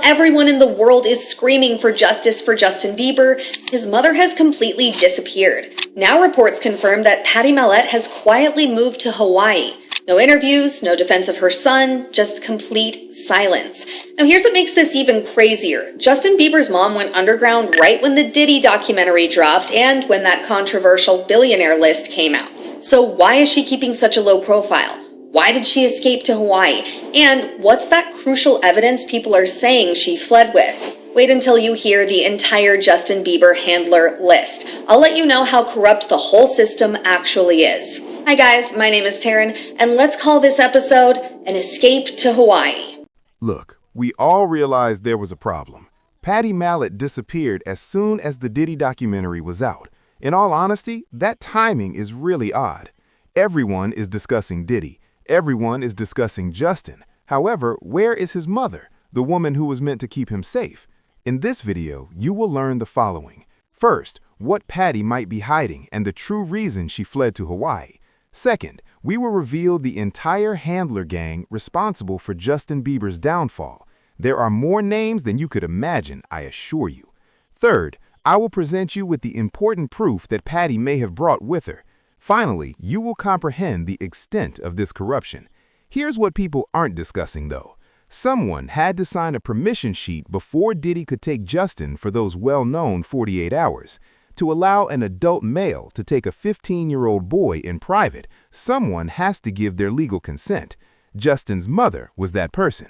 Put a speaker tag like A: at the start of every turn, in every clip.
A: everyone in the world is screaming for justice for Justin Bieber, his mother has completely disappeared. Now reports confirm that Patty Mallette has quietly moved to Hawaii. No interviews, no defense of her son, just complete silence. Now here's what makes this even crazier. Justin Bieber's mom went underground right when the Diddy documentary dropped and when that controversial billionaire list came out. So why is she keeping such a low profile? Why did she escape to Hawaii? And what's that crucial evidence people are saying she fled with? Wait until you hear the entire Justin Bieber handler list. I'll let you know how corrupt the whole system actually is. Hi guys, my name is Taryn, and let's call this episode An Escape to Hawaii.
B: Look, we all realized there was a problem. Patty Mallette disappeared as soon as the Diddy documentary was out. In all honesty, that timing is really odd. Everyone is discussing Diddy. Everyone is discussing Justin. However, where is his mother, the woman who was meant to keep him safe? In this video, you will learn the following. First, what Patty might be hiding and the true reason she fled to Hawaii. Second, we will reveal the entire handler gang responsible for Justin Bieber's downfall. There are more names than you could imagine, I assure you. Third, I will present you with the important proof that Patty may have brought with her. Finally, you will comprehend the extent of this corruption. Here's what people aren't discussing, though. Someone had to sign a permission sheet before Diddy could take Justin for those well-known 48 hours. To allow an adult male to take a 15-year-old boy in private, someone has to give their legal consent. Justin's mother was that person.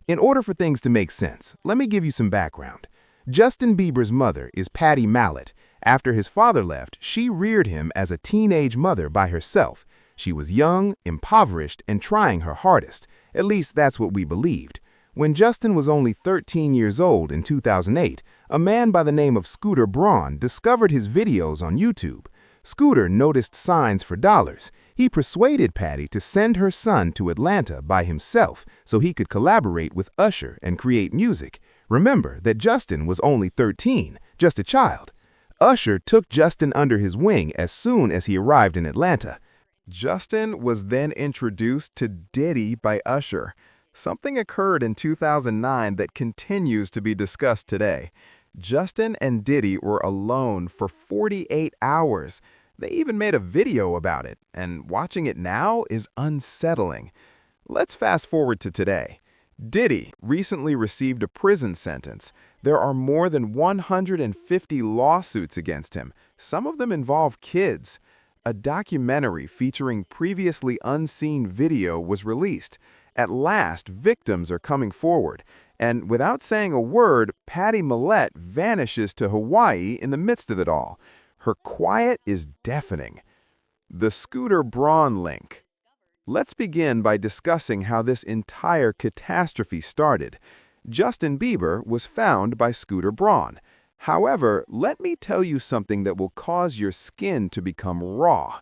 B: In order for things to make sense, let me give you some background. Justin Bieber's mother is Patty Mallette. After his father left, she reared him as a teenage mother by herself. She was young, impoverished, and trying her hardest. At least that's what we believed. When Justin was only 13 years old in 2008, a man by the name of Scooter Braun discovered his videos on YouTube. Scooter noticed signs for dollars. He persuaded Patty to send her son to Atlanta by himself so he could collaborate with Usher and create music. Remember that Justin was only 13, just a child. Usher took Justin under his wing as soon as he arrived in Atlanta. Justin was then introduced to Diddy by Usher. Something occurred in 2009 that continues to be discussed today. Justin and Diddy were alone for 48 hours. They even made a video about it, and watching it now is unsettling. Let's fast forward to today. Diddy recently received a prison sentence. There are more than 150 lawsuits against him. Some of them involve kids. A documentary featuring previously unseen video was released. At last, victims are coming forward. And without saying a word, Patty Mallette vanishes to Hawaii in the midst of it all. Her quiet is deafening. The Scooter Braun link. Let's begin by discussing how this entire catastrophe started. Justin Bieber was found by Scooter Braun. However, let me tell you something that will cause your skin to become raw.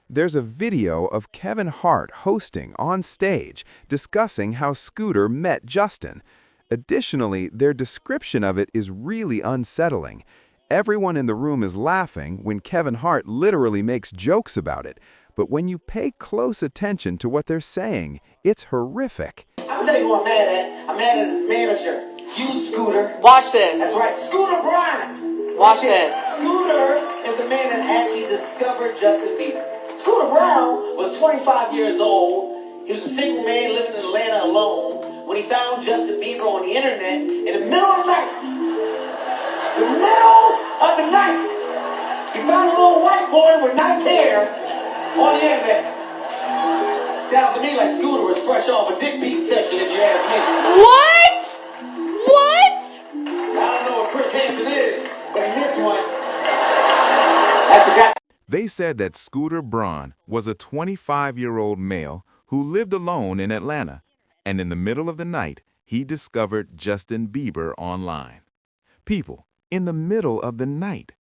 B: There's a video of Kevin Hart hosting on stage discussing how Scooter met Justin. Additionally, their description of it is really unsettling. Everyone in the room is laughing when Kevin Hart literally makes jokes about it. But when you pay close attention to what they're saying, it's horrific.
C: I'm telling you who I'm mad at. I'm mad at his manager. You, Scooter.
D: Watch this.
C: That's right, Scooter Braun.
D: Watch this.
C: Scooter is the man that actually discovered Justin Bieber. Scooter Braun was 25 years old. He was a single man living in Atlanta alone when he found Justin Bieber on the internet in the middle of the night. The middle of the night. He found a little white boy with nice hair on the internet. Sounds to me like Scooter was fresh off a dick beat session, if you ask me.
D: What? What?
C: I don't know what Chris Hansen is, but in this one, that's a guy.
B: They said that Scooter Braun was a 25-year-old male who lived alone in Atlanta, and in the middle of the night, he discovered Justin Bieber online. People, in the middle of the night,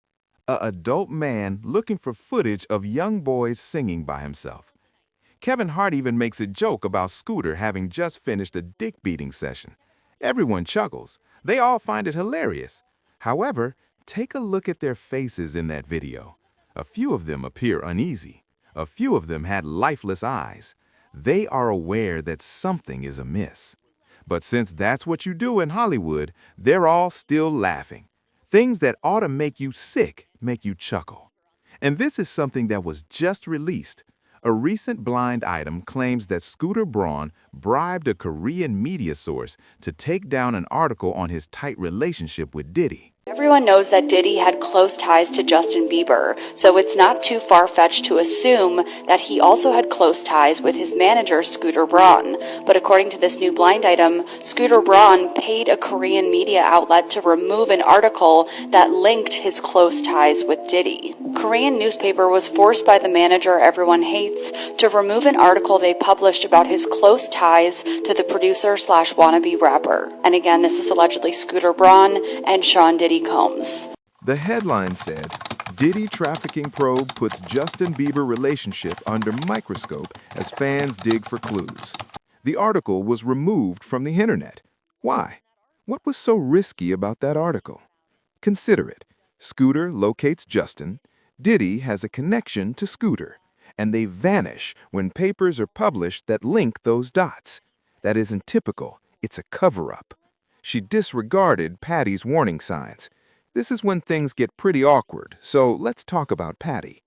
B: an adult man looking for footage of young boys singing by himself. Kevin Hart even makes a joke about Scooter having just finished a dick-beating session. Everyone chuckles. They all find it hilarious. However, take a look at their faces in that video. A few of them appear uneasy. A few of them had lifeless eyes. They are aware that something is amiss. But since that's what you do in Hollywood, they're all still laughing. Things that ought to make you sick make you chuckle. And this is something that was just released. A recent blind item claims that Scooter Braun bribed a Korean media source to take down an article on his tight relationship with Diddy.
E: Everyone knows that Diddy had close ties to Justin Bieber, so it's not too far-fetched to assume that he also had close ties with his manager, Scooter Braun. But according to this new blind item, Scooter Braun paid a Korean media outlet to remove an article that linked his close ties with Diddy. Korean newspaper was forced by the manager everyone hates to remove an article they published about his close ties to the producer/wannabe rapper. And again, this is allegedly Scooter Braun and Sean Diddy Combs.
B: The headline said, Diddy trafficking probe puts Justin Bieber relationship under microscope as fans dig for clues. The article was removed from the internet. Why? What was so risky about that article? Consider it. Scooter locates Justin. Diddy has a connection to Scooter, and they vanish when papers are published that link those dots. That isn't typical. It's a cover-up. She disregarded Patty's warning signs. This is when things get pretty awkward, so let's talk about Patty.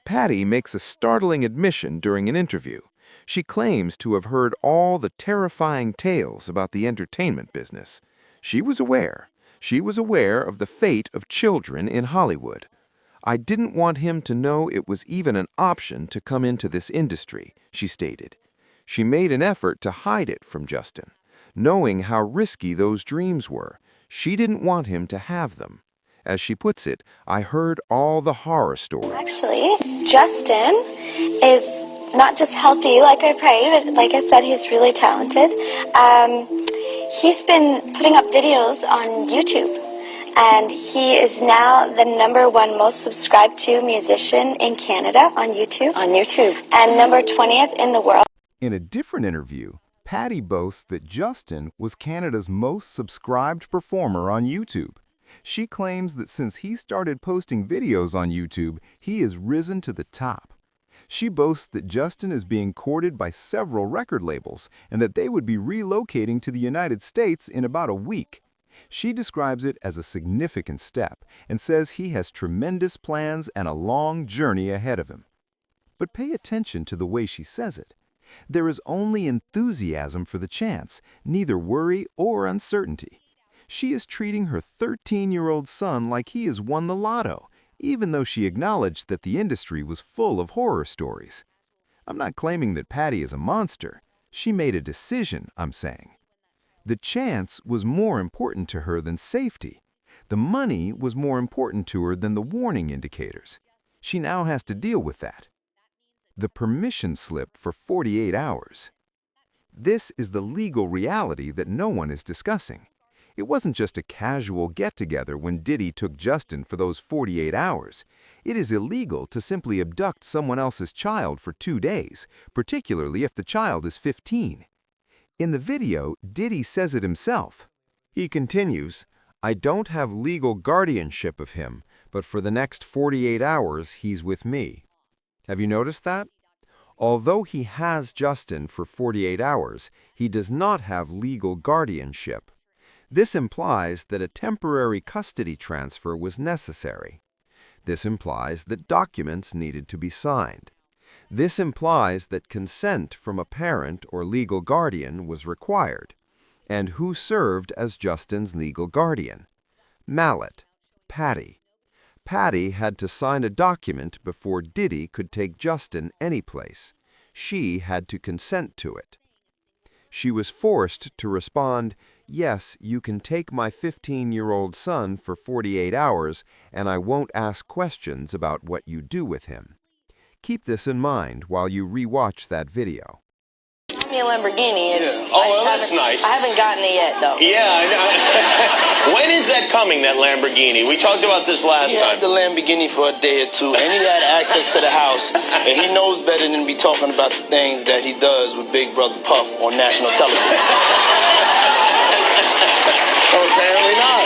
B: Patty makes a startling admission during an interview. She claims to have heard all the terrifying tales about the entertainment business. She was aware. She was aware of the fate of children in Hollywood. I didn't want him to know it was even an option to come into this industry, she stated. She made an effort to hide it from Justin. Knowing how risky those dreams were, she didn't want him to have them. As she puts it, I heard all the horror stories.
F: Actually, Justin is not just healthy like I prayed, but like I said, he's really talented. He's been putting up videos on YouTube. And he is now the #1 most subscribed to musician in Canada on YouTube. And number 20th in the world.
B: In a different interview, Patty boasts that Justin was Canada's most subscribed performer on YouTube. She claims that since he started posting videos on YouTube, he has risen to the top. She boasts that Justin is being courted by several record labels and that they would be relocating to the United States in about a week. She describes it as a significant step and says he has tremendous plans and a long journey ahead of him. But pay attention to the way she says it. There is only enthusiasm for the chance, neither worry or uncertainty. She is treating her 13-year-old son like he has won the lotto, even though she acknowledged that the industry was full of horror stories. I'm not claiming that Patty is a monster. She made a decision, I'm saying. The chance was more important to her than safety. The money was more important to her than the warning indicators. She now has to deal with that. The permission slip for 48 hours. This is the legal reality that no one is discussing. It wasn't just a casual get-together when Diddy took Justin for those 48 hours. It is illegal to simply abduct someone else's child for 2 days, particularly if the child is 15. In the video, Diddy says it himself. He continues, I don't have legal guardianship of him, but for the next 48 hours, he's with me. Have you noticed that? Although he has Justin for 48 hours, he does not have legal guardianship. This implies that a temporary custody transfer was necessary. This implies that documents needed to be signed. This implies that consent from a parent or legal guardian was required. And who served as Justin's legal guardian? Mallet, Patty. Patty had to sign a document before Diddy could take Justin anyplace. She had to consent to it. She was forced to respond, yes, you can take my 15-year-old son for 48 hours, and I won't ask questions about what you do with him. Keep this in mind while you re-watch that video.
G: Got me a Lamborghini.
H: Yeah. Oh, well, that's nice.
G: I haven't gotten it yet, though.
H: Yeah, I know. When is that coming, that Lamborghini? We talked about this last
I: He
H: time.
I: had the Lamborghini for a day or two, and he had access to the house, and he knows better than to be talking about the things that he does with Big Brother Puff on national television. Apparently not.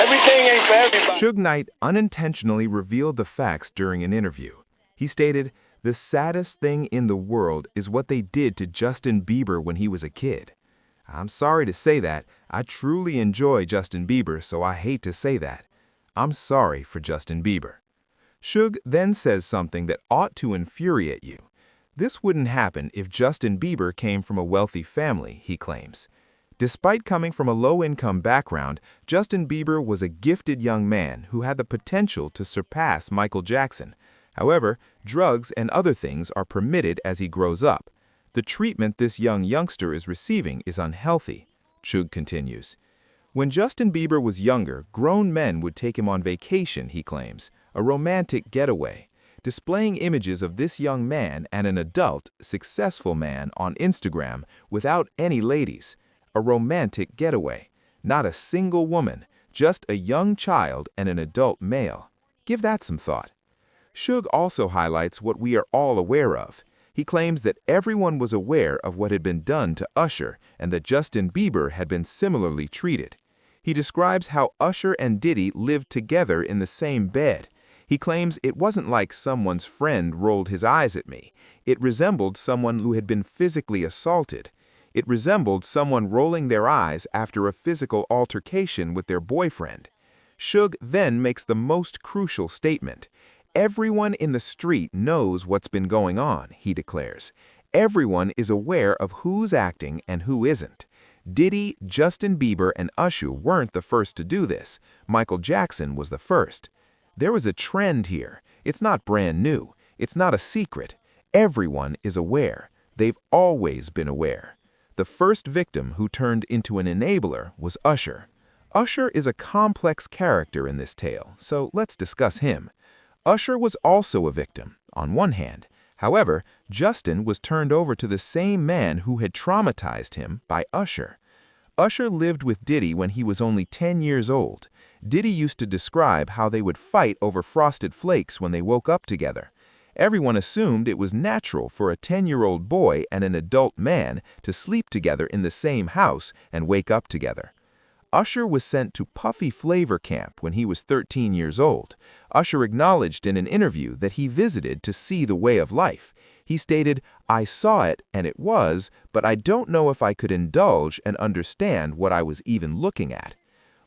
I: Everything ain't for everybody.
B: Suge Knight unintentionally revealed the facts during an interview. He stated, the saddest thing in the world is what they did to Justin Bieber when he was a kid. I'm sorry to say that. I truly enjoy Justin Bieber, so I hate to say that. I'm sorry for Justin Bieber. Suge then says something that ought to infuriate you. This wouldn't happen if Justin Bieber came from a wealthy family, he claims. Despite coming from a low-income background, Justin Bieber was a gifted young man who had the potential to surpass Michael Jackson. However, drugs and other things are permitted as he grows up. The treatment this youngster is receiving is unhealthy, Suge continues. When Justin Bieber was younger, grown men would take him on vacation, he claims, a romantic getaway, displaying images of this young man and an adult, successful man on Instagram without any ladies. A romantic getaway, not a single woman, just a young child and an adult male. Give that some thought. Suge also highlights what we are all aware of. He claims that everyone was aware of what had been done to Usher and that Justin Bieber had been similarly treated. He describes how Usher and Diddy lived together in the same bed. He claims it wasn't like someone's friend rolled his eyes at me. It resembled someone who had been physically assaulted. It resembled someone rolling their eyes after a physical altercation with their boyfriend. Suge then makes the most crucial statement. Everyone in the street knows what's been going on, he declares. Everyone is aware of who's acting and who isn't. Diddy, Justin Bieber, and Usher weren't the first to do this. Michael Jackson was the first. There was a trend here. It's not brand new. It's not a secret. Everyone is aware. They've always been aware. The first victim who turned into an enabler was Usher. Usher is a complex character in this tale, so let's discuss him. Usher was also a victim, on one hand. However, Justin was turned over to the same man who had traumatized him by Usher. Usher lived with Diddy when he was only 10 years old. Diddy used to describe how they would fight over Frosted Flakes when they woke up together. Everyone assumed it was natural for a 10-year-old boy and an adult man to sleep together in the same house and wake up together. Usher was sent to Puffy Flavor Camp when he was 13 years old. Usher acknowledged in an interview that he visited to see the way of life. He stated, "I saw it and it was, but I don't know if I could indulge and understand what I was even looking at."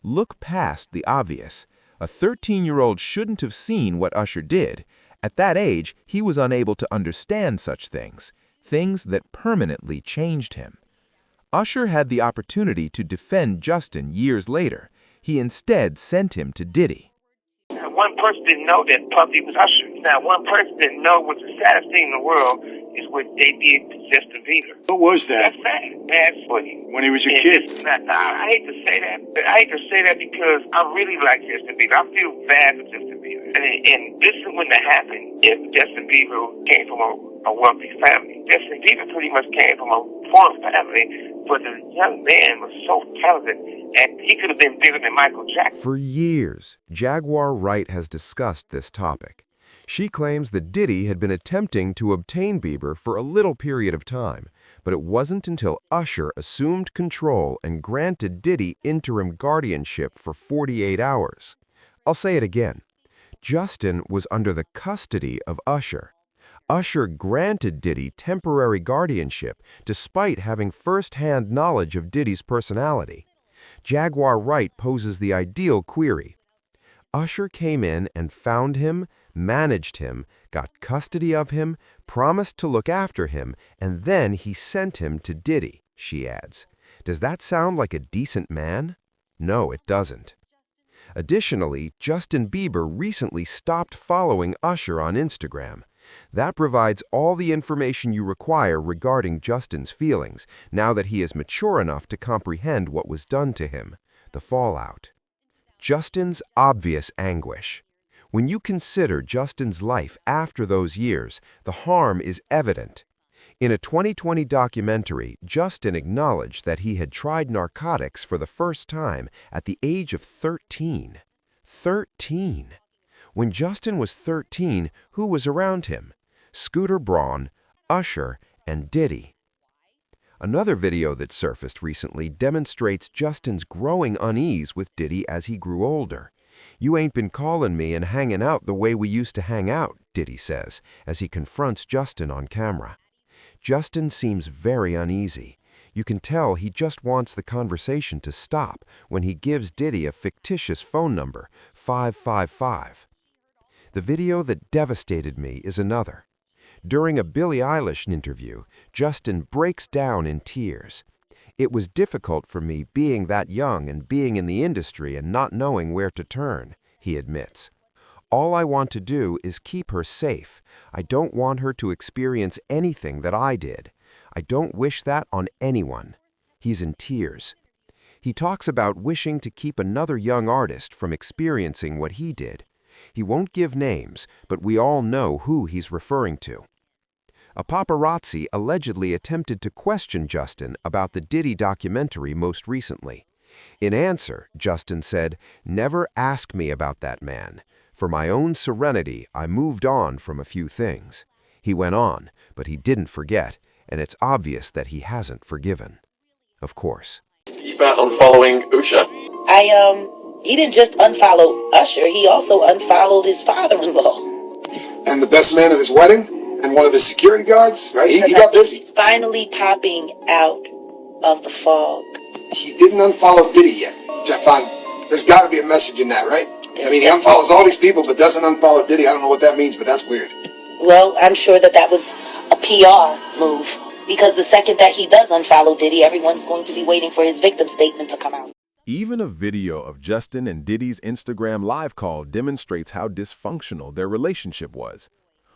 B: Look past the obvious. A 13-year-old shouldn't have seen what Usher did. At that age, he was unable to understand such things that permanently changed him. Usher had the opportunity to defend Justin years later. He instead sent him to Diddy.
J: Now, one person didn't know that Puffy was Usher. Now, one person didn't know what the saddest thing in the world is what they did to Justin Bieber.
K: What was that?
J: That's sad. Bad for him.
K: When he was a kid?
J: I hate to say that. But I hate to say that because I really like Justin Bieber. I feel bad for Justin Bieber. And this wouldn't have happened if Justin Bieber came from a wealthy family. Justin Bieber pretty much came from a poor family, but the young man was so talented, and he could have been bigger than Michael Jackson.
B: For years, Jaguar Wright has discussed this topic. She claims that Diddy had been attempting to obtain Bieber for a little period of time, but it wasn't until Usher assumed control and granted Diddy interim guardianship for 48 hours. I'll say it again. Justin was under the custody of Usher. Usher granted Diddy temporary guardianship despite having first-hand knowledge of Diddy's personality. Jaguar Wright poses the ideal query. Usher came in and found him, managed him, got custody of him, promised to look after him, and then he sent him to Diddy, she adds. Does that sound like a decent man? No, it doesn't. Additionally, Justin Bieber recently stopped following Usher on Instagram. That provides all the information you require regarding Justin's feelings, now that he is mature enough to comprehend what was done to him, the fallout. Justin's obvious anguish. When you consider Justin's life after those years, the harm is evident. In a 2020 documentary, Justin acknowledged that he had tried narcotics for the first time at the age of 13. 13! When Justin was 13, who was around him? Scooter Braun, Usher, and Diddy. Another video that surfaced recently demonstrates Justin's growing unease with Diddy as he grew older. "You ain't been calling me and hanging out the way we used to hang out," Diddy says, as he confronts Justin on camera. Justin seems very uneasy.
K: You can tell he just wants the conversation to stop when he gives Diddy a fictitious phone number, 555. The video that devastated me is another. During a Billie Eilish interview, Justin breaks down in tears. It was difficult for me being that young and being in the industry and not knowing where to turn, he admits. All I want to do is keep her safe. I don't want her to experience anything that I did. I don't wish that on anyone. He's in tears. He talks about wishing to keep another young artist from experiencing what he did. He won't give names, but we all know who he's referring to. A paparazzi allegedly attempted to question Justin about the Diddy documentary most recently. In answer, Justin said, "Never ask me about that man. For my own serenity, I moved on from a few things." He went on, but he didn't forget, and it's obvious that he hasn't forgiven. Of course.
L: Bieber unfollowing Usher.
G: He didn't just unfollow Usher, he also unfollowed his father-in-law.
M: And the best man at his wedding? And one of his security guards? Right? He got busy.
G: He's finally popping out of the fog.
M: He didn't unfollow Diddy yet. There's got to be a message in that, right? I mean, he unfollows all these people, but doesn't unfollow Diddy. I don't know what that means, but that's weird.
G: Well, I'm sure that was a PR move. Because the second that he does unfollow Diddy, everyone's going to be waiting for his victim statement to come out.
B: Even a video of Justin and Diddy's Instagram live call demonstrates how dysfunctional their relationship was.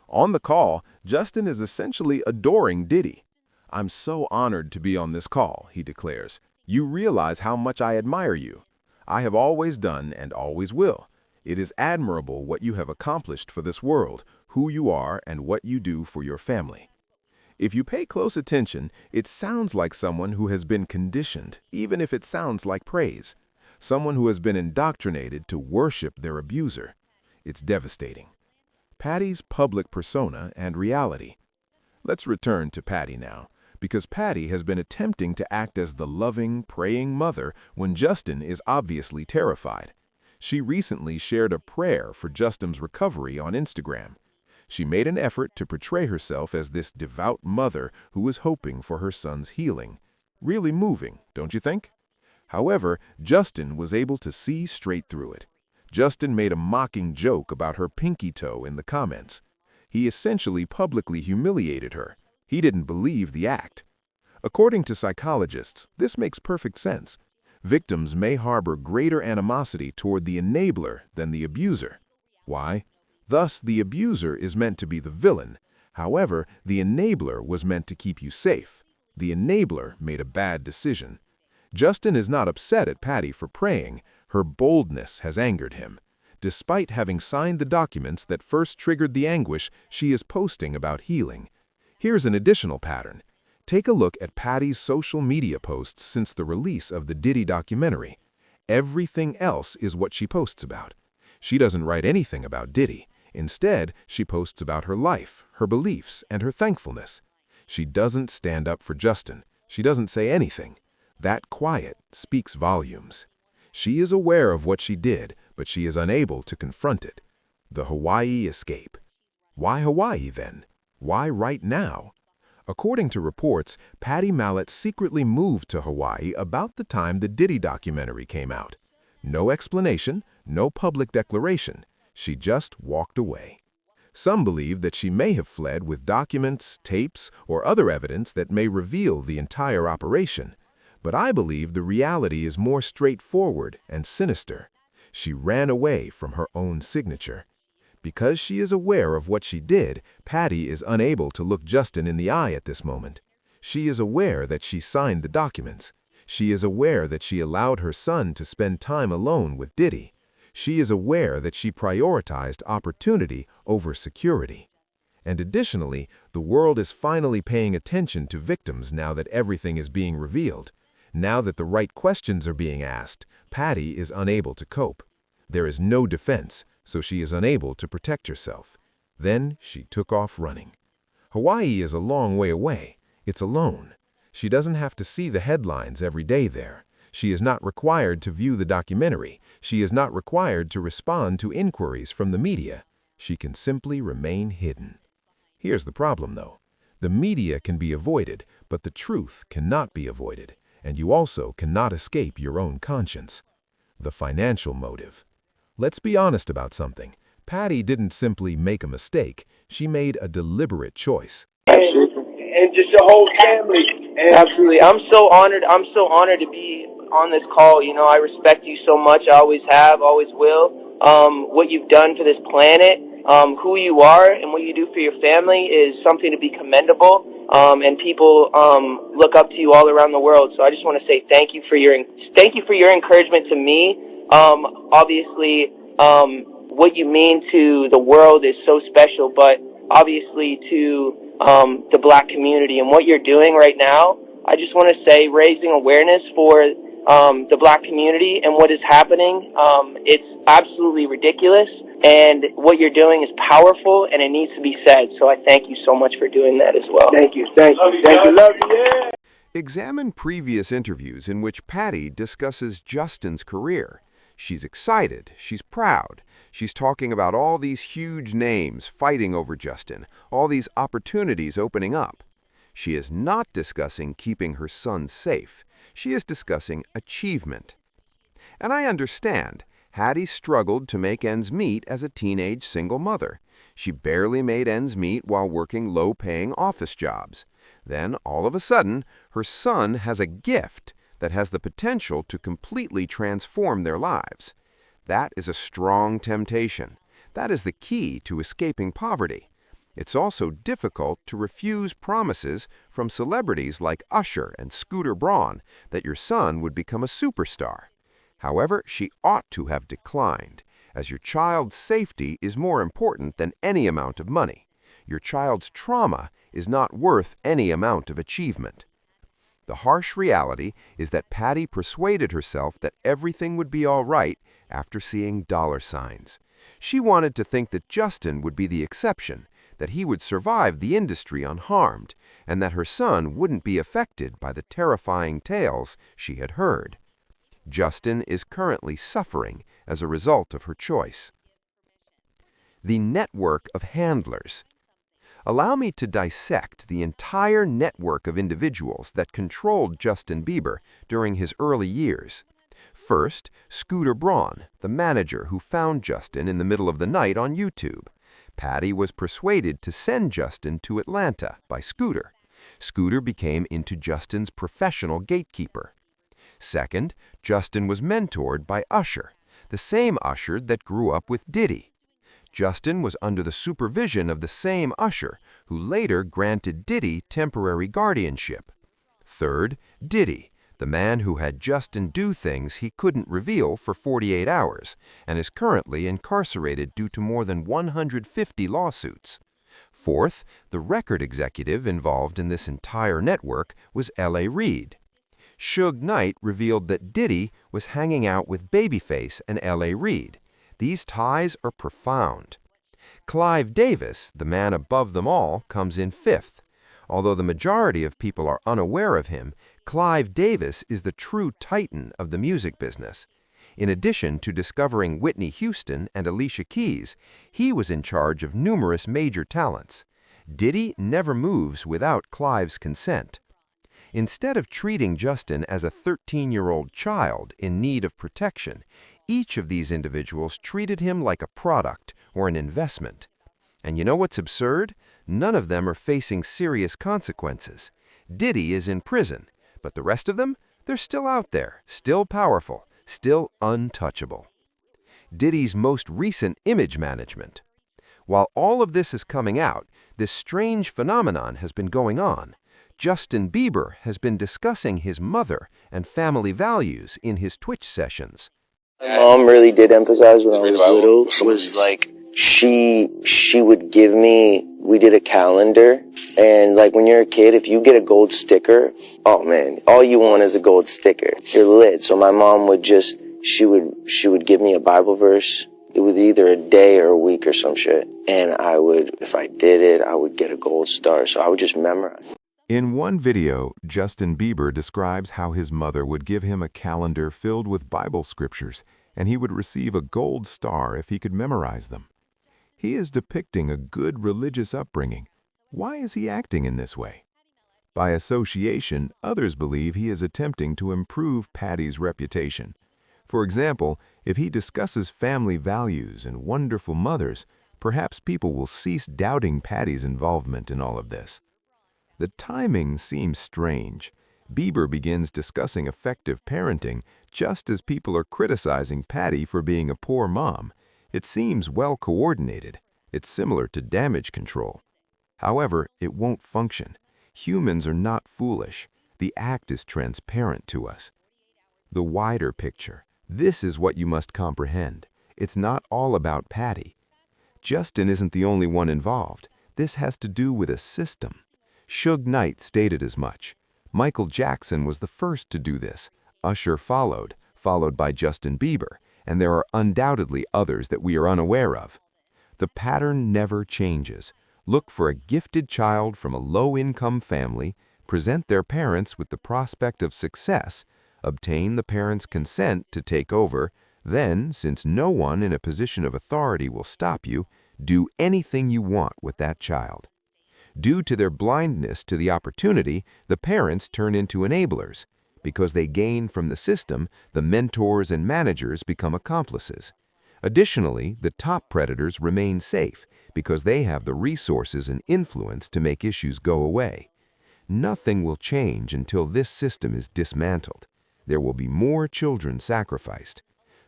B: On the call, Justin is essentially adoring Diddy. "I'm so honored to be on this call," he declares. "You realize how much I admire you. I have always done and always will. It is admirable what you have accomplished for this world, who you are, and what you do for your family." If you pay close attention, it sounds like someone who has been conditioned, even if it sounds like praise. Someone who has been indoctrinated to worship their abuser. It's devastating. Patty's public persona and reality. Let's return to Patty now, because Patty has been attempting to act as the loving, praying mother when Justin is obviously terrified. She recently shared a prayer for Justin's recovery on Instagram. She made an effort to portray herself as this devout mother who was hoping for her son's healing. Really moving, don't you think? However, Justin was able to see straight through it. Justin made a mocking joke about her pinky toe in the comments. He essentially publicly humiliated her. He didn't believe the act. According to psychologists, this makes perfect sense. Victims may harbor greater animosity toward the enabler than the abuser. Why? Thus, the abuser is meant to be the villain. However, the enabler was meant to keep you safe. The enabler made a bad decision. Justin is not upset at Patty for praying. Her boldness has angered him. Despite having signed the documents that first triggered the anguish, she is posting about healing. Here's an additional pattern. Take a look at Patty's social media posts since the release of the Diddy documentary. Everything else is what she posts about. She doesn't write anything about Diddy. Instead, she posts about her life, her beliefs, and her thankfulness. She doesn't stand up for Justin. She doesn't say anything. That quiet speaks volumes. She is aware of what she did, but she is unable to confront it. The Hawaii escape. Why Hawaii then? Why right now? According to reports, Patty Mallett secretly moved to Hawaii about the time the Diddy documentary came out. No explanation, no public declaration. She just walked away. Some believe that she may have fled with documents, tapes, or other evidence that may reveal the entire operation. But I believe the reality is more straightforward and sinister. She ran away from her own signature. Because she is aware of what she did, Patty is unable to look Justin in the eye at this moment. She is aware that she signed the documents. She is aware that she allowed her son to spend time alone with Diddy. She is aware that she prioritized opportunity over security. And additionally, the world is finally paying attention to victims now that everything is being revealed. Now that the right questions are being asked, Patty is unable to cope. There is no defense, so she is unable to protect herself. Then she took off running. Hawaii is a long way away. It's alone. She doesn't have to see the headlines every day there. She is not required to view the documentary. She is not required to respond to inquiries from the media. She can simply remain hidden. Here's the problem, though. The media can be avoided, But the truth cannot be avoided, and you also cannot escape your own conscience. The financial motive. Let's be honest about something. Patty didn't simply make a mistake. She made a deliberate choice.
N: And just your whole family. And absolutely. I'm so honored to be on this call. You know, I respect you so much. I always have, always will. What you've done for this planet, who you are and what you do for your family is something to be commendable. And people look up to you all around the world. So I just want to say thank you for your encouragement to me. Obviously, what you mean to the world is so special, but obviously to the Black community and what you're doing right now, I just want to say raising awareness for the Black community and what is happening. It's absolutely ridiculous, and what you're doing is powerful, and it needs to be said. So I thank you so much for doing that as well.
M: Thank you. Love you. Yeah.
K: Examine previous interviews in which Patty discusses Justin's career. She's excited, she's proud. She's talking about all these huge names fighting over Justin, all these opportunities opening up. She is not discussing keeping her son safe. She is discussing achievement. And I understand, Hattie struggled to make ends meet as a teenage single mother. She barely made ends meet while working low-paying office jobs. Then, all of a sudden, her son has a gift that has the potential to completely transform their lives. That is a strong temptation. That is the key to escaping poverty. It's also difficult to refuse promises from celebrities like Usher and Scooter Braun that your son would become a superstar. However, she ought to have declined, as your child's safety is more important than any amount of money. Your child's trauma is not worth any amount of achievement. The harsh reality is that Patty persuaded herself that everything would be all right after seeing dollar signs. She wanted to think that Justin would be the exception, that he would survive the industry unharmed, and that her son wouldn't be affected by the terrifying tales she had heard. Justin is currently suffering as a result of her choice. The network of handlers. Allow me to dissect the entire network of individuals that controlled Justin Bieber during his early years. First, Scooter Braun, the manager who found Justin in the middle of the night on YouTube. Patty was persuaded to send Justin to Atlanta by Scooter. Scooter became into Justin's professional gatekeeper. Second, Justin was mentored by Usher, the same Usher that grew up with Diddy. Justin was under the supervision of the same Usher, who later granted Diddy temporary guardianship. Third, Diddy, the man who had Justin do things he couldn't reveal for 48 hours, and is currently incarcerated due to more than 150 lawsuits. Fourth, the record executive involved in this entire network was L.A. Reid. Suge Knight revealed that Diddy was hanging out with Babyface and L.A. Reid. These ties are profound. Clive Davis, the man above them all, comes in fifth. Although the majority of people are unaware of him, Clive Davis is the true titan of the music business. In addition to discovering Whitney Houston and Alicia Keys, he was in charge of numerous major talents. Diddy never moves without Clive's consent. Instead of treating Justin as a 13-year-old child in need of protection, each of these individuals treated him like a product or an investment. And you know what's absurd? None of them are facing serious consequences. Diddy is in prison, but the rest of them, they're still out there, still powerful, still untouchable. Diddy's most recent image management. While all of this is coming out, this strange phenomenon has been going on. Justin Bieber has been discussing his mother and family values in his Twitch sessions.
N: My mom really did emphasize when I was little was like she would give me, we did a calendar, and like when you're a kid, if you get a gold sticker, oh man, all you want is a gold sticker. You're lit. So my mom would just, she would give me a Bible verse. It was either a day or a week or some shit. And I would, if I did it, I would get a gold star. So I would just memorize.
B: In one video, Justin Bieber describes how his mother would give him a calendar filled with Bible scriptures, and he would receive a gold star if he could memorize them. He is depicting a good religious upbringing. Why is he acting in this way? By association, others believe he is attempting to improve Patty's reputation. For example, if he discusses family values and wonderful mothers, perhaps people will cease doubting Patty's involvement in all of this. The timing seems strange. Bieber begins discussing effective parenting just as people are criticizing Patty for being a poor mom. It seems well coordinated. It's similar to damage control. However, it won't function. Humans are not foolish. The act is transparent to us. The wider picture. This is what you must comprehend. It's not all about Patty. Justin isn't the only one involved. This has to do with a system. Suge Knight stated as much. Michael Jackson was the first to do this. Usher followed by Justin Bieber, and there are undoubtedly others that we are unaware of. The pattern never changes. Look for a gifted child from a low-income family, present their parents with the prospect of success, obtain the parents' consent to take over, then, since no one in a position of authority will stop you, do anything you want with that child. Due to their blindness to the opportunity, the parents turn into enablers. Because they gain from the system, the mentors and managers become accomplices. Additionally, the top predators remain safe because they have the resources and influence to make issues go away. Nothing will change until this system is dismantled. There will be more children sacrificed.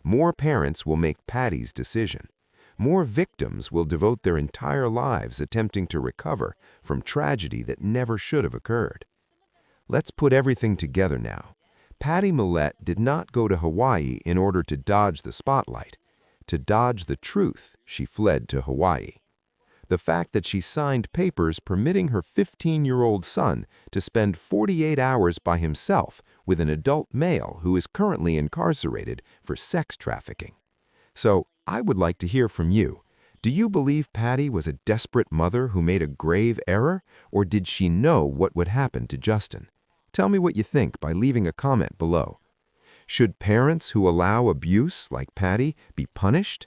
B: More parents will make Patty's decision. More victims will devote their entire lives attempting to recover from tragedy that never should have occurred. Let's put everything together now. Patty Millett did not go to Hawaii in order to dodge the spotlight. To dodge the truth, she fled to Hawaii. The fact that she signed papers permitting her 15-year-old son to spend 48 hours by himself with an adult male who is currently incarcerated for sex trafficking. So, I would like to hear from you. Do you believe Patty was a desperate mother who made a grave error, or did she know what would happen to Justin? Tell me what you think by leaving a comment below. Should parents who allow abuse, like Patty, be punished?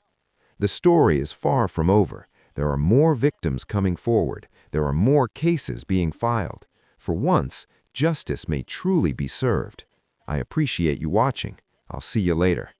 B: The story is far from over. There are more victims coming forward. There are more cases being filed. For once, justice may truly be served. I appreciate you watching. I'll see you later.